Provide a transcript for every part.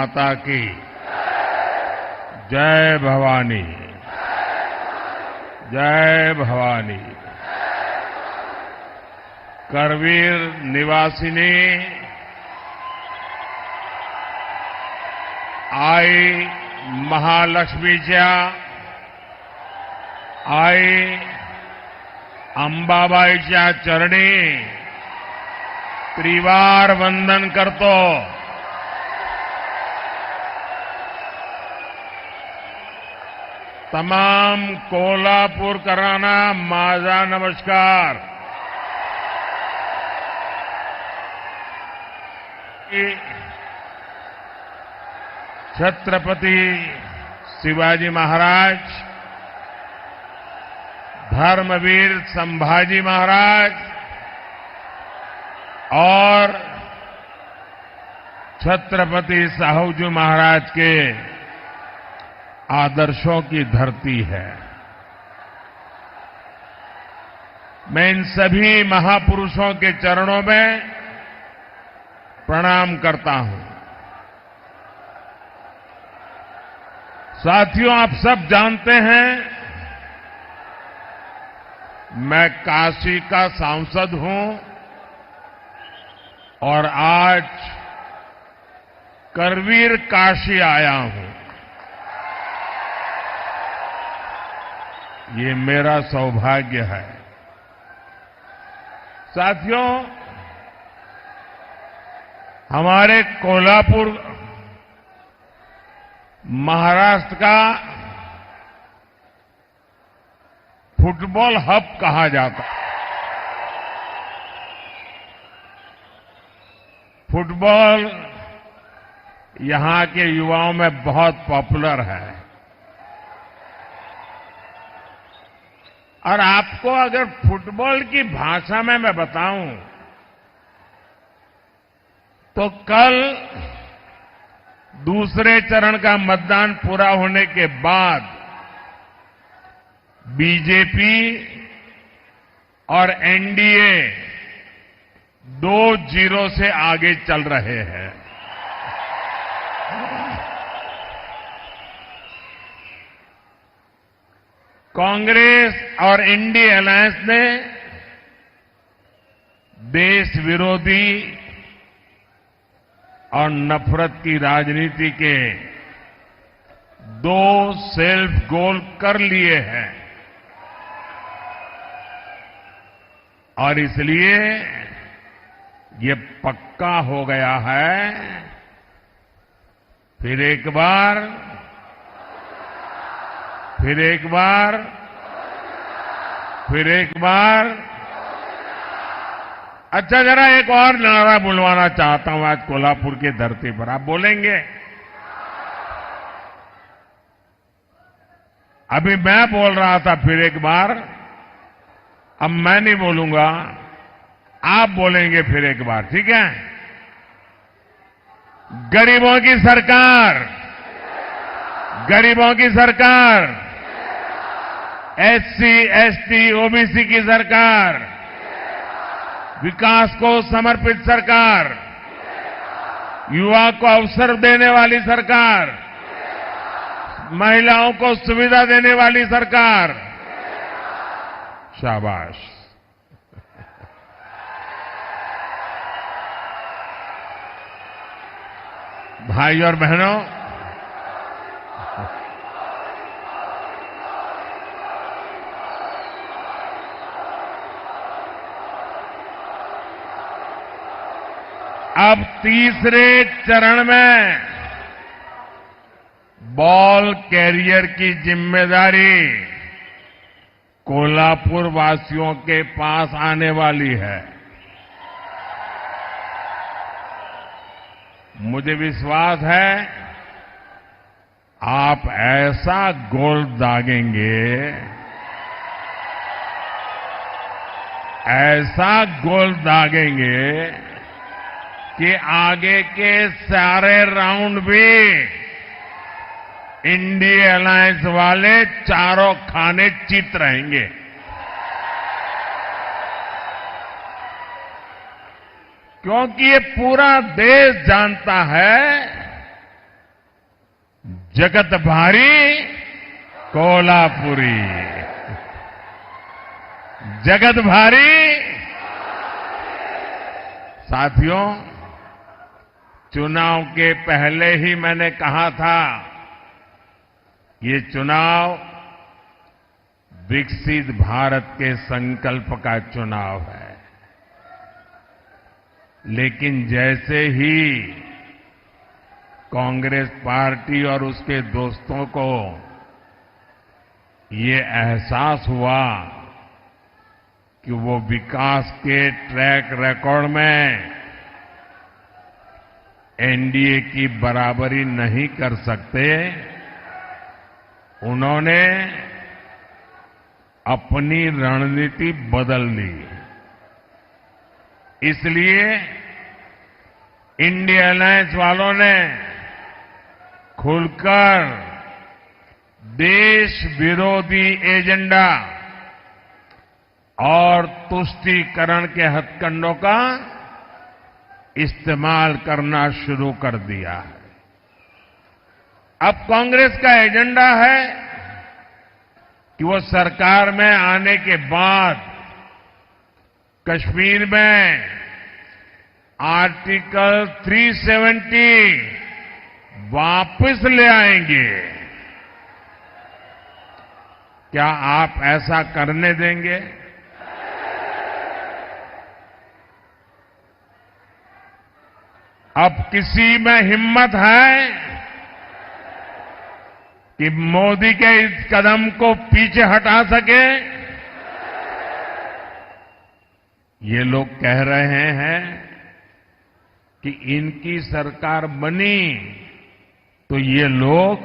माता की जय भवानी, जय भवानी। करवीर निवासिनी आई महालक्ष्मीच्या आई अंबाबाईच्या चरणी त्रिवार वंदन करतो। तमाम कोल्हापूरकरांना माझा नमस्कार। छत्रपती शिवाजी महाराज, धर्मवीर संभाजी महाराज और छत्रपति साहूजी महाराज के आदर्शों की धरती है। मैं इन सभी महापुरुषों के चरणों में प्रणाम करता हूं। साथियों, आप सब जानते हैं मैं काशी का सांसद हूं और आज करवीर काशी आया हूं। ये मेरा सौभाग्य है। साथियों, हमारे कोल्हापुर महाराष्ट्र का फुटबॉल हब कहा जाता है। फुटबॉल यहां के युवाओं में बहुत पॉपुलर है और आपको अगर फुटबॉल की भाषा में मैं बताऊं तो कल दूसरे चरण का मतदान पूरा होने के बाद बीजेपी और एनडीए 2-0 से आगे चल रहे हैं। कांग्रेस और इंडी अलायंस ने देश विरोधी और नफरत की राजनीति के 2 सेल्फ गोल कर लिए हैं और इसलिए ये पक्का हो गया है फिर एक बार अच्छा, जरा एक और नारा बुलवाना चाहता हूं आज कोल्हापुर की धरती पर। आप बोलेंगे? अभी मैं बोल रहा था फिर एक बार, अब मैं नहीं बोलूंगा, आप बोलेंगे फिर एक बार, ठीक है? गरीबों की सरकार, गरीबों की सरकार, एससी, एसटी, ओबीसी की सरकार, विकास को समर्पित सरकार, युवा को अवसर देने वाली सरकार, महिलाओं को सुविधा देने वाली सरकार। शाबाश। भाई और बहनों, अब तीसरे चरण में बॉल कैरियर की जिम्मेदारी कोल्हापुर वासियों के पास आने वाली है। मुझे विश्वास है आप ऐसा गोल दागेंगे, ऐसा गोल दागेंगे कि आगे के सारे राउंड भी इंडिया अलायंस वाले चारों खाने चित रहेंगे। क्योंकि ये पूरा देश जानता है जगत भारी कोल्हापुरी, जगत भारी। साथियों, चुनाव के पहले ही मैंने कहा था, ये चुनाव विकसित भारत के संकल्प का चुनाव है। लेकिन जैसे ही कांग्रेस पार्टी और उसके दोस्तों को ये एहसास हुआ कि वो विकास के ट्रैक रिकॉर्ड में एनडीए की बराबरी नहीं कर सकते, उन्होंने अपनी रणनीति बदल ली। इसलिए इंडिया अलायंस वालों ने खुलकर देश विरोधी एजेंडा और तुष्टीकरण के हथकंडों का इस्तेमाल करना शुरू कर दिया है। अब कांग्रेस का एजेंडा है कि वो सरकार में आने के बाद कश्मीर में आर्टिकल 370 वापस ले आएंगे। क्या आप ऐसा करने देंगे? अब किसी में हिम्मत है कि मोदी के इस कदम को पीछे हटा सके? ये लोग कह रहे हैं कि इनकी सरकार बनी तो ये लोग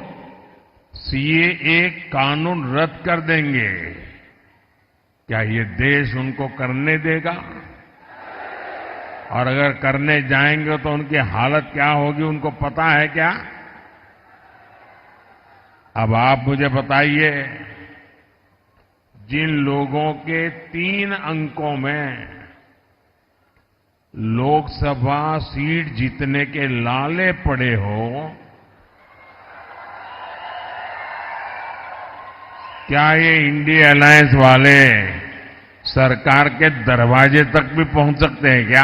सीएए कानून रद्द कर देंगे। क्या ये देश उनको करने देगा? और अगर करने जाएंगे तो उनकी हालत क्या होगी, उनको पता है क्या? अब आप मुझे बताइए, जिन लोगों के 3 अंकों में लोकसभा सीट जीतने के लाले पड़े हो, क्या ये इंडिया अलायंस वाले सरकार के दरवाजे तक भी पहुंच सकते हैं क्या?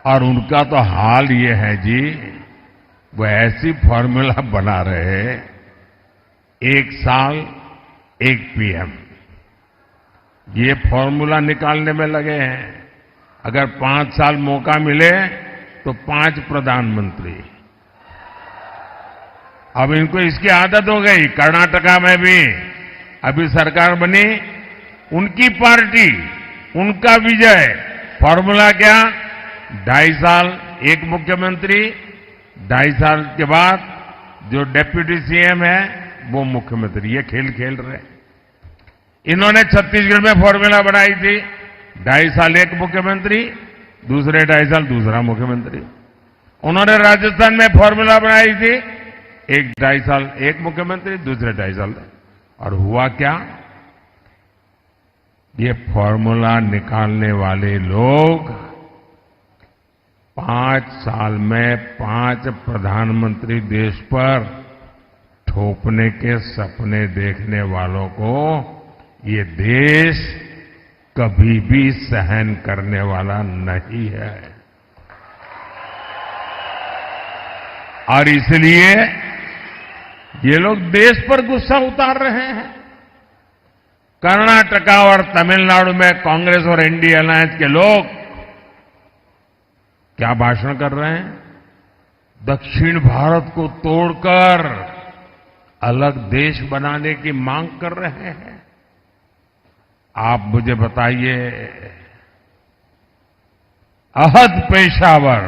और उनका तो हाल ये है जी, वो ऐसी फॉर्मूला बना रहे हैं, 1 साल 1 पीएम, ये फॉर्मूला निकालने में लगे हैं। अगर 5 साल मौका मिले तो 5 प्रधानमंत्री। अब इनको इसकी आदत हो गई। कर्नाटका में भी अभी सरकार बनी, उनकी पार्टी, उनका विजय। फॉर्मूला क्या? 2.5 साल 1 मुख्यमंत्री, 2.5 साल के बाद जो डेप्यूटी सीएम है वो मुख्यमंत्री। ये खेल खेल रहे। इन्होंने छत्तीसगढ़ में फॉर्मूला बनाई थी, 2.5 साल 1 मुख्यमंत्री, दूसरे 2.5 साल दूसरा मुख्यमंत्री। उन्होंने राजस्थान में फॉर्मूला बनाई थी, 2.5 साल 1 मुख्यमंत्री, दूसरे 2.5 साल। और हुआ क्या? ये फॉर्मूला निकालने वाले लोग 5 साल में 5 प्रधानमंत्री देश पर थोपने के सपने देखने वालों को ये देश कभी भी सहन करने वाला नहीं है। और इसलिए ये लोग देश पर गुस्सा उतार रहे हैं। कर्नाटका और तमिलनाडु में कांग्रेस और इंडिया अलायंस के लोग क्या भाषण कर रहे हैं? दक्षिण भारत को तोड़कर अलग देश बनाने की मांग कर रहे हैं। आप मुझे बताइए, अहद पेशावर,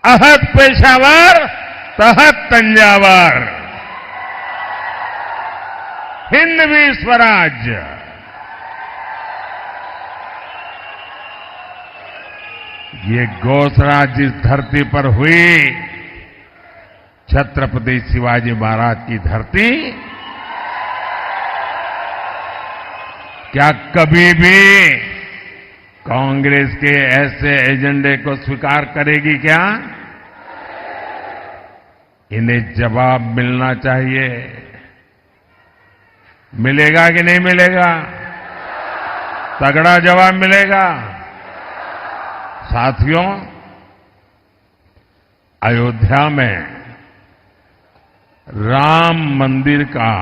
अहद पेशावर तहत तंजावर, हिंदवी स्वराज्य। ये घोषणा जिस धरती पर हुई, छत्रपति शिवाजी महाराज की धरती, क्या कभी भी कांग्रेस के ऐसे एजेंडे को स्वीकार करेगी क्या? इन्हें जवाब मिलना चाहिए। मिलेगा कि नहीं मिलेगा? तगड़ा जवाब मिलेगा। साथियों, अयोध्या में राम मंदिर का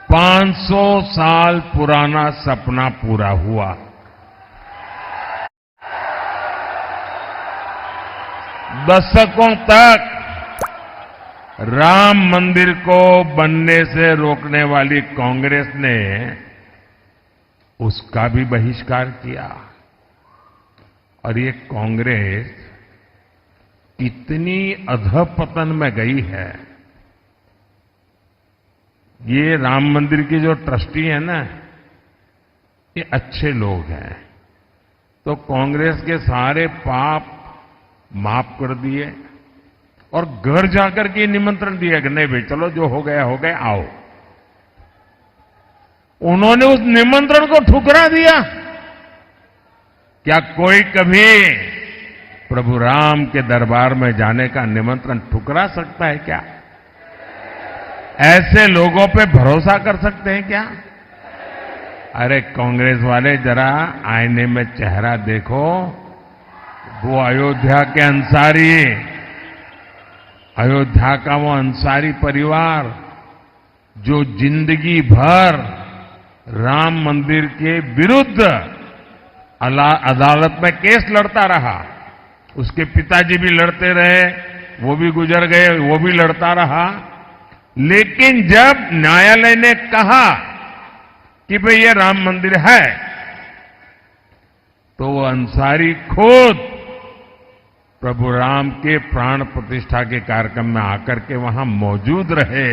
500 साल पुराना सपना पूरा हुआ। दशकों तक राम मंदिर को बनने से रोकने वाली कांग्रेस ने उसका भी बहिष्कार किया। और ये कांग्रेस कितनी अधपतन में गई है। ये राम मंदिर के जो ट्रस्टी है ना, ये अच्छे लोग हैं, तो कांग्रेस के सारे पाप माफ कर दिए और घर जाकर के निमंत्रण दिया कि नहीं भाई चलो जो हो गया आओ। उन्होंने उस निमंत्रण को ठुकरा दिया। क्या कोई कभी प्रभु राम के दरबार में जाने का निमंत्रण ठुकरा सकता है क्या? ऐसे लोगों पे भरोसा कर सकते हैं क्या? अरे कांग्रेस वाले जरा आईने में चेहरा देखो। वो अयोध्या के अंसारी, अयोध्या का वो अंसारी परिवार जो जिंदगी भर राम मंदिर के विरुद्ध अदालत में केस लड़ता रहा। उसके पिताजी भी लड़ते रहे, वो भी गुजर गए, वो भी लड़ता रहा। लेकिन जब न्यायालय ने कहा कि भाई ये राम मंदिर है, तो वो अंसारी खुद प्रभु राम के प्राण प्रतिष्ठा के कार्यक्रम में आकर के वहां मौजूद रहे।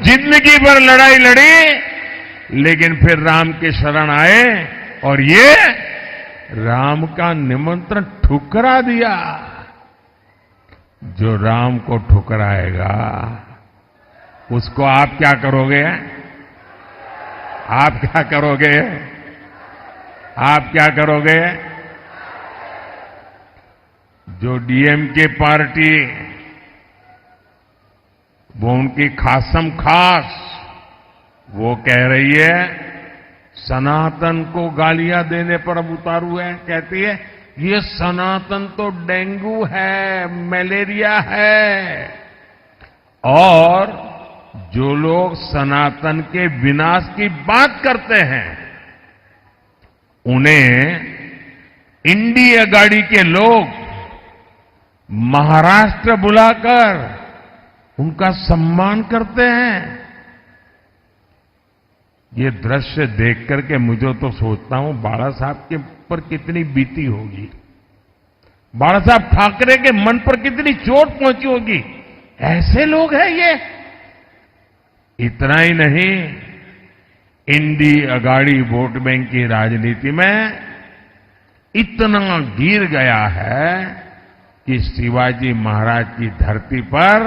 जिंदगी भर लड़ाई लड़ी, लेकिन फिर राम के शरण आए और ये राम का निमंत्रण ठुकरा दिया। जो राम को ठुकराएगा उसको आप क्या करोगे? आप क्या करोगे? आप क्या करोगे? जो डीएमके पार्टी, वो उनकी खासम खास वो कह रही है सनातन को गालियां देने पर अब उतारू है। कहती है ये सनातन तो डेंगू है, मलेरिया है। और जो लोग सनातन के विनाश की बात करते हैं उन्हें इंडी अगाड़ी के लोग महाराष्ट्र बुलाकर उनका सम्मान करते हैं। ये दृश्य देख करके मुझे तो सोचता हूं बाला साहब के पर कितनी बीती होगी, बाला साहब ठाकरे के मन पर कितनी चोट पहुंची होगी। ऐसे लोग हैं ये। इतना ही नहीं, इंडी अगाड़ी वोट बैंक की राजनीति में इतना गिर गया है कि शिवाजी महाराज की धरती पर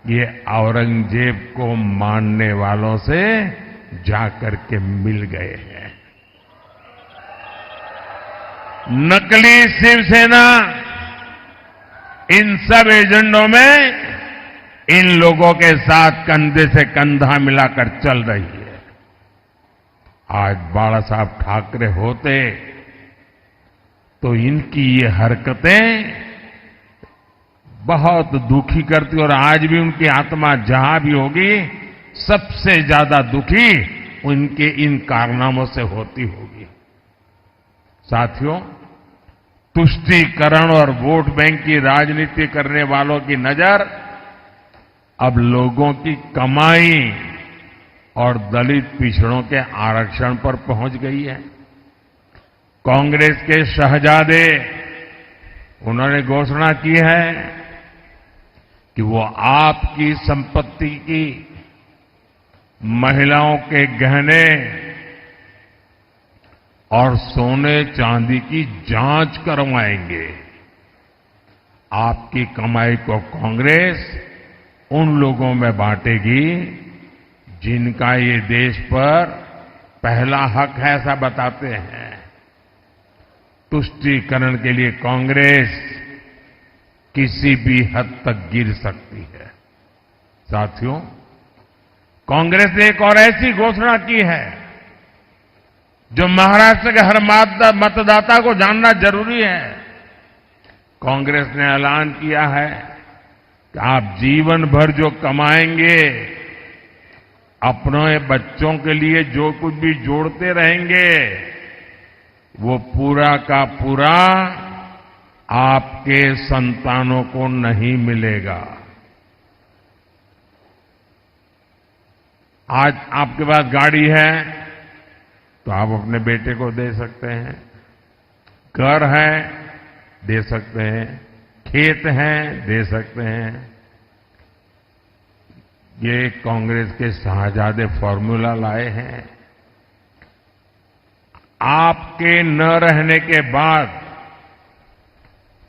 ये औरंगजेब को मानने वालों से जाकर के मिल गए हैं। नकली शिवसेना इन सब एजेंडों में इन लोगों के साथ कंधे से कंधा मिलाकर चल रही है। आज बाला साहब ठाकरे होते तो इनकी ये हरकतें बहुत दुखी करती, और आज भी उनकी आत्मा जहां भी होगी सबसे ज्यादा दुखी उनके इन कारनामों से होती होगी। साथियों, तुष्टीकरण और वोट बैंक की राजनीति करने वालों की नजर अब लोगों की कमाई और दलित पिछड़ों के आरक्षण पर पहुंच गई है। कांग्रेस के शहजादे उन्होंने घोषणा की है कि वो आपकी संपत्ति की, महिलाओं के गहने और सोने चांदी की जांच करवाएंगे। आपकी कमाई को कांग्रेस उन लोगों में बांटेगी जिनका ये देश पर पहला हक है ऐसा बताते हैं। तुष्टीकरण के लिए कांग्रेस किसी भी हद तक गिर सकती है। साथियों, कांग्रेस ने एक और ऐसी घोषणा की है जो महाराष्ट्र के हर मतदाता को जानना जरूरी है। कांग्रेस ने ऐलान किया है कि आप जीवन भर जो कमाएंगे, अपने बच्चों के लिए जो कुछ भी जोड़ते रहेंगे, वो पूरा का पूरा आपके संतानों को नहीं मिलेगा। आज आपके पास गाड़ी है तो आप अपने बेटे को दे सकते हैं, घर है दे सकते हैं, खेत हैं दे सकते हैं। ये कांग्रेस के शाहजादे फॉर्मूला लाए हैं। आपके न रहने के बाद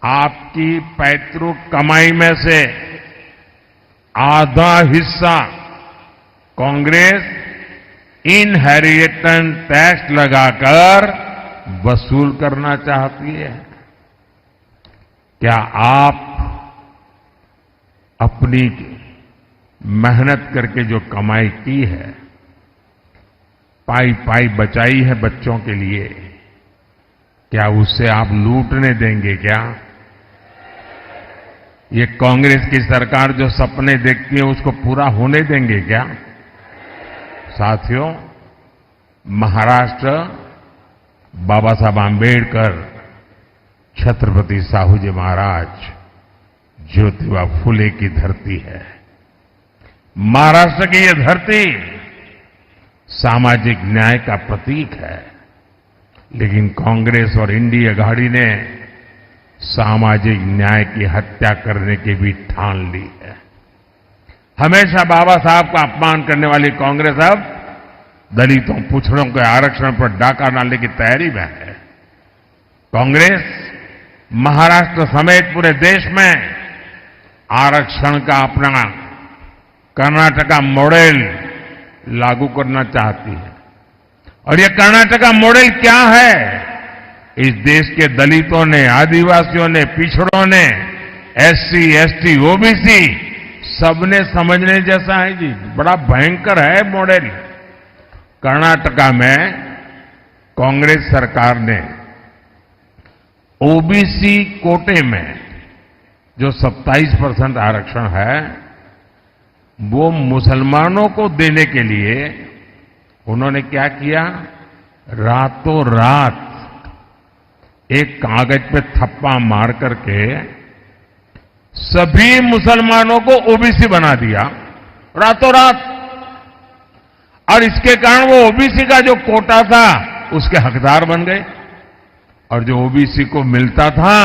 आपकी पैतृक कमाई में से आधा हिस्सा कांग्रेस इनहेरिटेंस टैक्स लगाकर वसूल करना चाहती है। क्या आप अपनी मेहनत करके जो कमाई की है, पाई पाई बचाई है बच्चों के लिए, क्या उससे आप लूटने देंगे क्या? ये कांग्रेस की सरकार जो सपने देखती है उसको पूरा होने देंगे क्या? साथियों, महाराष्ट्र बाबा साहब आंबेडकर, छत्रपति साहू जी महाराज, ज्योतिबा फुले की धरती है। महाराष्ट्र की ये धरती सामाजिक न्याय का प्रतीक है, लेकिन कांग्रेस और इंडिया अघाड़ी ने सामाजिक न्याय की हत्या करने की भी ठान ली है। हमेशा बाबा साहब का अपमान करने वाली कांग्रेस अब दलितों, पिछड़ों के आरक्षण पर डाका डालने की तैयारी में है। कांग्रेस महाराष्ट्र समेत पूरे देश में आरक्षण का अपना कर्नाटका मॉडल लागू करना चाहती है। और ये कर्नाटका मॉडल क्या है? इस देश के दलितों ने, आदिवासियों ने, पिछड़ों ने, एससी, एसटी, ओबीसी सबने समझने जैसा है जी। बड़ा भयंकर है मॉडल। कर्नाटका में कांग्रेस सरकार ने ओबीसी कोटे में जो 27% आरक्षण है, वो मुसलमानों को देने के लिए उन्होंने क्या किया? रातों रात एक कागज पे थप्पा मार करके सभी मुसलमानों को ओबीसी बना दिया, रातों रात। और इसके कारण वो ओबीसी का जो कोटा था उसके हकदार बन गए, और जो ओबीसी को मिलता था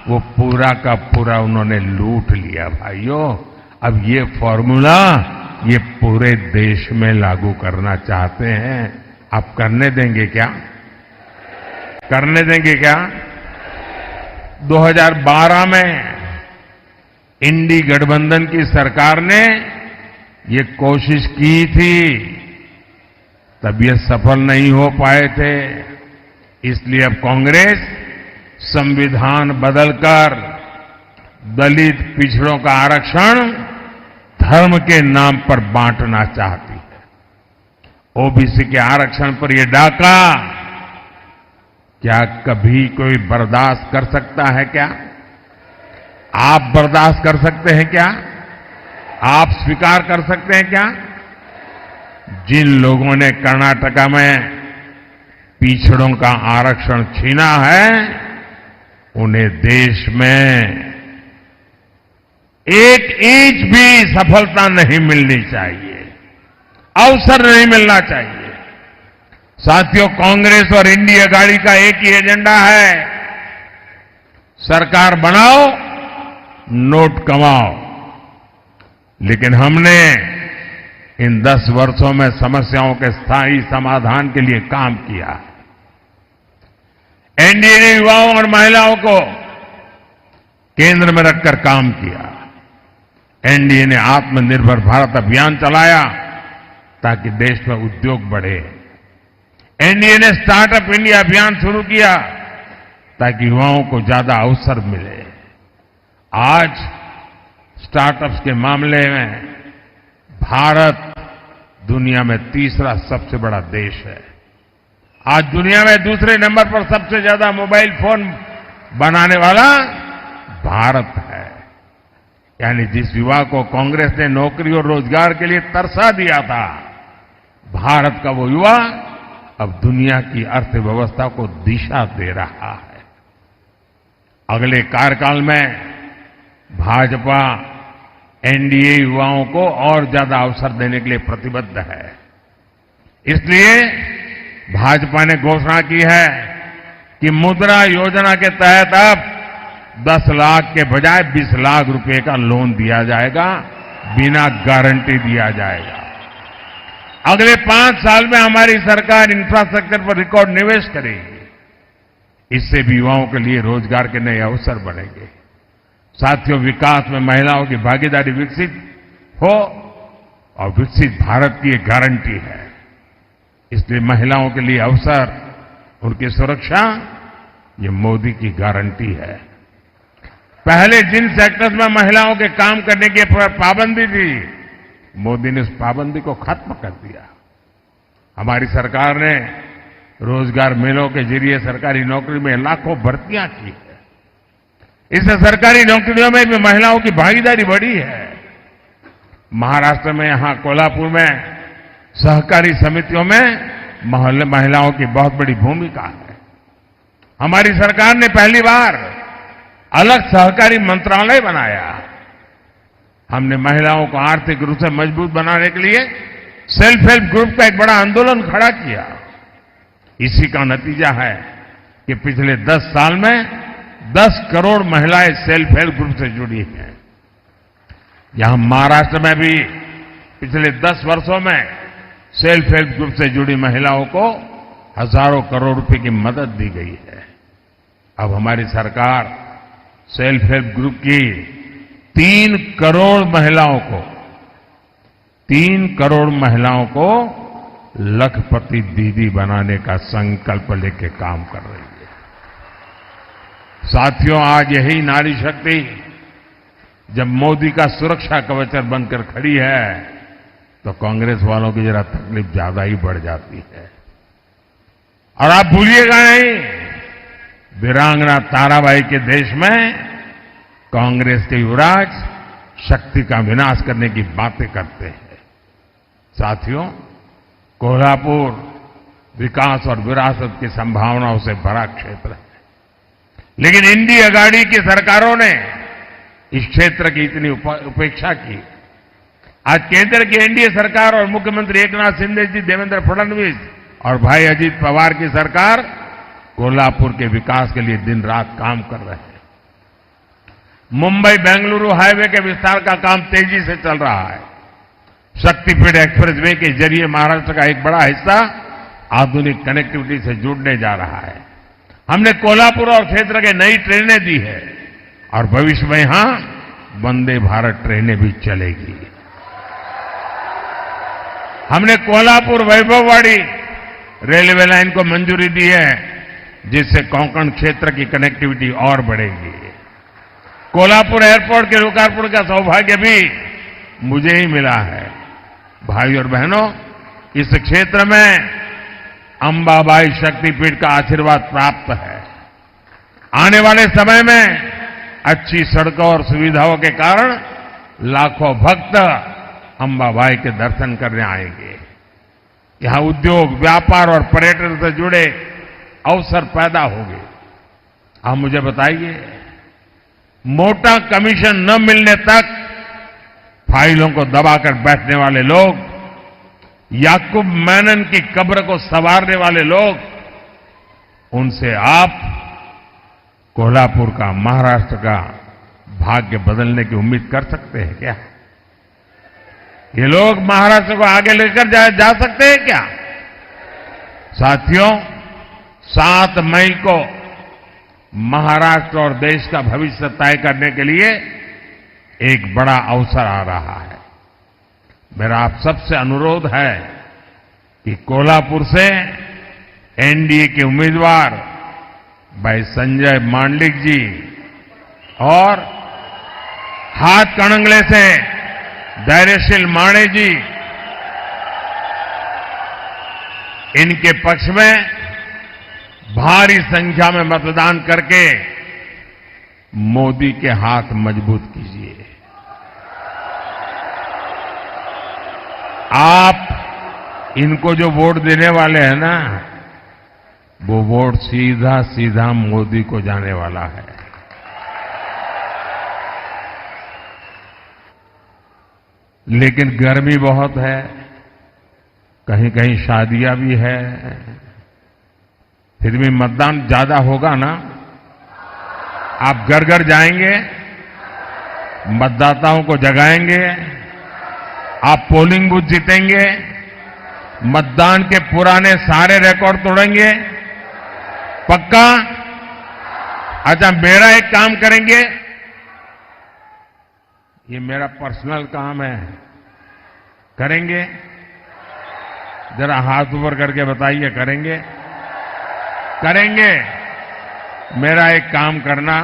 वो पूरा का पूरा उन्होंने लूट लिया। भाइयों, अब ये फॉर्मूला ये पूरे देश में लागू करना चाहते हैं। आप करने देंगे क्या? करने देंगे क्या? 2012 में इंडी गठबंधन की सरकार ने ये कोशिश की थी, तब ये सफल नहीं हो पाए थे। इसलिए अब कांग्रेस संविधान बदलकर दलित, पिछड़ों का आरक्षण धर्म के नाम पर बांटना चाहती है। ओबीसी के आरक्षण पर यह डाका क्या कभी कोई बर्दाश्त कर सकता है क्या? आप बर्दाश्त कर सकते हैं क्या? आप स्वीकार कर सकते हैं क्या? जिन लोगों ने कर्नाटका में पिछड़ों का आरक्षण छीना है, उन्हें देश में एक इंच भी सफलता नहीं मिलनी चाहिए, अवसर नहीं मिलना चाहिए। साथियों, कांग्रेस और इंडिया अघाड़ी का एक ही एजेंडा है, सरकार बनाओ, नोट कमाओ। लेकिन हमने इन 10 वर्षों में समस्याओं के स्थायी समाधान के लिए काम किया। एनडीए ने युवाओं और महिलाओं को केंद्र में रखकर काम किया। एनडीए ने आत्मनिर्भर भारत अभियान चलाया ताकि देश में उद्योग बढ़े। एनडीए ने स्टार्टअप इंडिया अभियान शुरू किया ताकि युवाओं को ज्यादा अवसर मिले। आज स्टार्टअप्स के मामले में भारत दुनिया में तीसरा सबसे बड़ा देश है। आज दुनिया में दूसरे नंबर पर सबसे ज्यादा मोबाइल फोन बनाने वाला भारत है। यानी जिस युवा को कांग्रेस ने नौकरी और रोजगार के लिए तरसा दिया था, भारत का वो युवा अब दुनिया की अर्थव्यवस्था को दिशा दे रहा है। अगले कार्यकाल में भाजपा एनडीए युवाओं को और ज्यादा अवसर देने के लिए प्रतिबद्ध है। इसलिए भाजपा ने घोषणा की है कि मुद्रा योजना के तहत अब 10 लाख के बजाय 20 लाख रुपए का लोन दिया जाएगा, बिना गारंटी दिया जाएगा। अगले 5 साल में हमारी सरकार इंफ्रास्ट्रक्चर पर रिकॉर्ड निवेश करेगी। इससे भी युवाओं के लिए रोजगार के नए अवसर बनेंगे। साथियों, विकास में महिलाओं की भागीदारी विकसित हो और विकसित भारत की एक गारंटी है। इसलिए महिलाओं के लिए अवसर, उनकी सुरक्षा, ये मोदी की गारंटी है। पहले जिन सेक्टर्स में महिलाओं के काम करने की पाबंदी थी, मोदी ने उस पाबंदी को खत्म कर दिया। हमारी सरकार ने रोजगार मेलों के जरिए सरकारी नौकरी में लाखों भर्तियां की है। इससे सरकारी नौकरियों में भी महिलाओं की भागीदारी बढ़ी है। महाराष्ट्र में, यहां कोल्हापुर में सहकारी समितियों में महिलाओं की बहुत बड़ी भूमिका है। हमारी सरकार ने पहली बार अलग सहकारी मंत्रालय बनाया। हमने महिलाओं को आर्थिक रूप से मजबूत बनाने के लिए सेल्फ हेल्प ग्रुप का एक बड़ा आंदोलन खड़ा किया। इसी का नतीजा है कि पिछले 10 साल में 10 करोड़ महिलाएं सेल्फ हेल्प ग्रुप से जुड़ी हैं। यहां महाराष्ट्र में भी पिछले 10 वर्षों में सेल्फ हेल्प ग्रुप से जुड़ी महिलाओं को हजारों करोड़ रुपए की मदद दी गई है। अब हमारी सरकार सेल्फ हेल्प ग्रुप की 3 करोड़ महिलाओं को लखपति दीदी बनाने का संकल्प लेके काम कर रही है। साथियों, आज यही नारी शक्ति जब मोदी का सुरक्षा कवच बनकर खड़ी है, तो कांग्रेस वालों की जरा तकलीफ ज्यादा ही बढ़ जाती है। और आप भूलिएगा नहीं, वीरांगना ताराबाई के देश में कांग्रेस के युवराज शक्ति का विनाश करने की बातें करते हैं। साथियों, कोल्हापुर विकास और विरासत की संभावनाओं से भरा क्षेत्र है, लेकिन इंडी अगाड़ी की सरकारों ने इस क्षेत्र की इतनी उपेक्षा की। आज केंद्र की एनडीए सरकार और मुख्यमंत्री एकनाथ शिंदे जी, देवेंद्र फडणवीस और भाई अजीत पवार की सरकार कोल्हापुर के विकास के लिए दिन रात काम कर रहे हैं। मुंबई बेंगलुरु हाईवे के विस्तार का काम तेजी से चल रहा है। शक्तिपीठ एक्सप्रेसवे के जरिए महाराष्ट्र का एक बड़ा हिस्सा आधुनिक कनेक्टिविटी से जुड़ने जा रहा है। हमने कोल्हापुर और क्षेत्र के नई ट्रेनें दी है और भविष्य में यहां वंदे भारत ट्रेनें भी चलेगी। हमने कोल्हापुर वैभववाड़ी रेलवे लाइन को मंजूरी दी है, जिससे कोंकण क्षेत्र की कनेक्टिविटी और बढ़ेगी। कोल्हापुर एयरपोर्ट के लोकार्पण का सौभाग्य भी मुझे ही मिला है। भाई और बहनों, इस क्षेत्र में अंबाबाई शक्तिपीठ का आशीर्वाद प्राप्त है। आने वाले समय में अच्छी सड़कों और सुविधाओं के कारण लाखों भक्त अंबाबाई के दर्शन करने आएंगे। यहां उद्योग, व्यापार और पर्यटन से जुड़े अवसर पैदा होंगे। आप मुझे बताइए, मोटा कमीशन न मिलने तक फाइलों को दबाकर बैठने वाले लोग, याकूब मेनन की कब्र को संवारने वाले लोग, उनसे आप कोल्हापुर का, महाराष्ट्र का भाग्य बदलने की उम्मीद कर सकते हैं क्या? ये लोग महाराष्ट्र को आगे लेकर जा सकते हैं क्या? साथियों, 7 मई को महाराष्ट्र और देश का भविष्य तय करने के लिए एक बड़ा अवसर आ रहा है। मेरा आप सबसे अनुरोध है कि कोल्हापुर से एनडीए के उम्मीदवार भाई संजय मांडलिक जी और हाथ कणंगले से धैर्यशील माणे जी, इनके पक्ष में भारी संख्या में मतदान करके मोदी के हाथ मजबूत कीजिए। आप इनको जो वोट देने वाले हैं ना, वो वोट सीधा सीधा मोदी को जाने वाला है। लेकिन गर्मी बहुत है, कहीं कहीं शादियां भी है, फिर भी मतदान ज्यादा होगा ना। आप घर घर जाएंगे, मतदाताओं को जगाएंगे, आप पोलिंग बूथ जीतेंगे, मतदान के पुराने सारे रिकॉर्ड तोड़ेंगे, पक्का? अच्छा, मेरा एक काम करेंगे, ये मेरा पर्सनल काम है, करेंगे? जरा हाथ ऊपर करके बताइए, करेंगे? करेंगे? मेरा एक काम करना,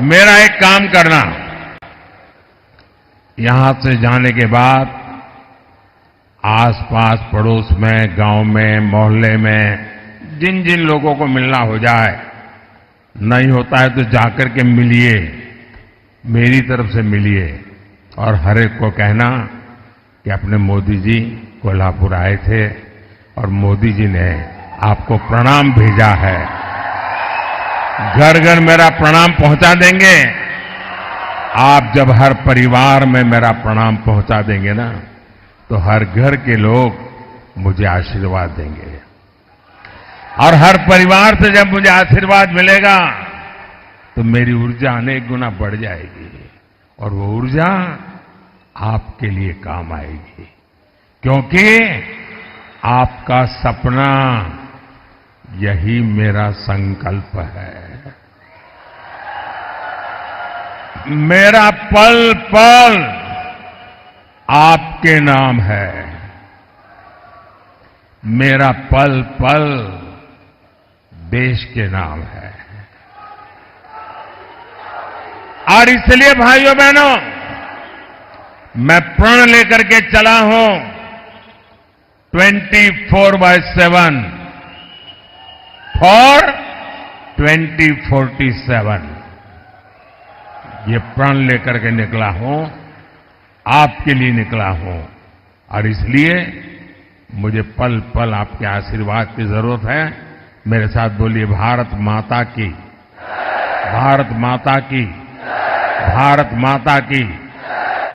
मेरा एक काम करना, यहां से जाने के बाद आसपास पड़ोस में, गांव में, मोहल्ले में जिन जिन लोगों को मिलना हो जाए, नहीं होता है तो जाकर के मिलिए, मेरी तरफ से मिलिए, और हर एक को कहना कि अपने मोदी जी कोल्हापुर आए थे और मोदी जी ने आपको प्रणाम भेजा है। घर घर मेरा प्रणाम पहुंचा देंगे। आप जब हर परिवार में मेरा प्रणाम पहुंचा देंगे ना, तो हर घर के लोग मुझे आशीर्वाद देंगे, और हर परिवार से जब मुझे आशीर्वाद मिलेगा तो मेरी ऊर्जा अनेक गुना बढ़ जाएगी, और वो ऊर्जा आपके लिए काम आएगी, क्योंकि आपका सपना, यही मेरा संकल्प है। मेरा पल पल आपके नाम है, मेरा पल पल देश के नाम है। और इसलिए भाइयों बहनों, मैं प्रण लेकर के चला हूं 24/7 फॉर 2047। ये प्रण लेकर के निकला हूं, आपके लिए निकला हूं, और इसलिए मुझे पल पल आपके आशीर्वाद की जरूरत है। मेरे साथ बोलिए, भारत माता की, भारत माता की, भारत माता की।